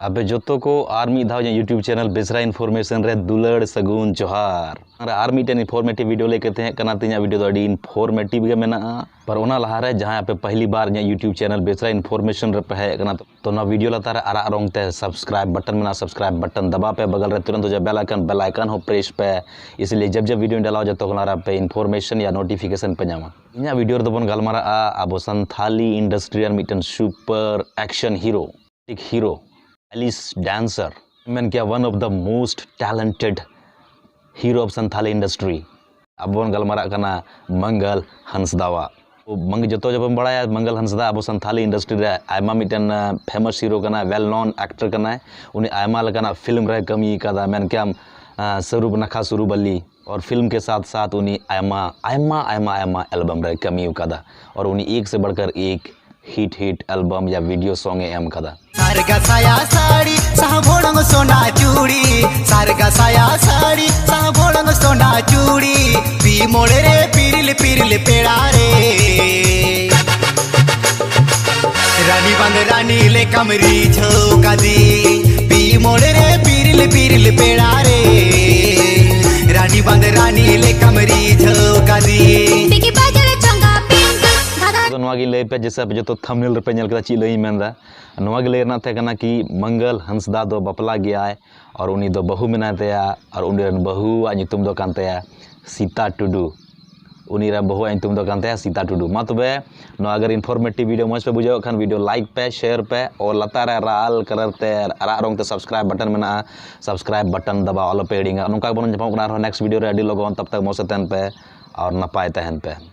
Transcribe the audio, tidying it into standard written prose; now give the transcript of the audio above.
अबे जोतो को आर मी धाव यूट्यूब चैनल बेसरा इन्फॉर्मेशन रे दुलड़ सगुन जोहार आर मीटेन इन्फॉर्मेटिव वीडियो लेके तीन वीडियो तो अड़ी इन्फॉर्मेटिव गे मेना पर ओना लहारे जहाँ पे पहली बार यूट्यूब चैनल बेसरा इन्फॉर्मेशन रे पे है तो ना वीडियो लतारे आरा रंग ते सब्सक्राइब बटन में सब्सक्राइब बटन दबा पे बगल रे तुरंत हो बेल आइकन हो प्रेस पे इसलिए जब जब वीडियो डालाओ जो पे इन्फॉर्मेशन या नोटिफिकेशन पे नामा इन वीडियो रे बन गलमारा अब Santhali industry mitten super action hero एक हीरो एलिस डांसर मैंने क्या one of the most talented hero of Santhali industry अब बन गलमारा कना मंगल हंसदावा मंग जो जब बड़ा मंगल हंसदा अब संथाली इंडस्ट्री रे आयमा मिटन फेमस हीरो कना वेल नोन एक्टर कना उन्हें आयमा लगा फिल्म रे कमी कदा मैंने क्या स्वरूप नखा सुरू बल्ली और फिल्म के साथ साथ उन्हें आयमा आयमा आयमा आयमा एल्बम रे कमी कदा और उन्हें एक से बढ़कर एक हिट एल्बम या वीडियो सॉन्ग एम कदा सारगा साया साड़ी साभोड़ंग सोना चूड़ी सारगा साया साड़ी साभोड़ंग सोना चूड़ी पी मोड़े रे पिरिल पिरिल पेड़ा रे रानी बंद रानी ले कमरी झोंका दी पी मोड़े रे पिरिल पिरिल पेड़ा रे रानी बंद रानी ले कमरी झोंका दी लय पे जैसे जो थंबनेल पे नल ची लई मेंदा लयना कि मंगल हंसदा दो बपला गया है और उन्हीं दो बहु मेना तया और उन्हीं बहु नितुम दो कान तया सीता टुडू उन्हीं बहु नितुम दो कान तया सीता टुडू मा तबे अगर इन्फॉर्मेटिव वीडियो मज पे बुझाओ खान वीडियो लाइक पे शेयर पे और लतार राल कलर ते आरा रंग ते सब्सक्राइब बटन में सब्सक्राइब बटन दबा ऑल पे एडिंग नौका बन जमा नेक्स्ट वीडियो रे अडी लगन तब तक मौसे तहन पे और नपाय तहन पे।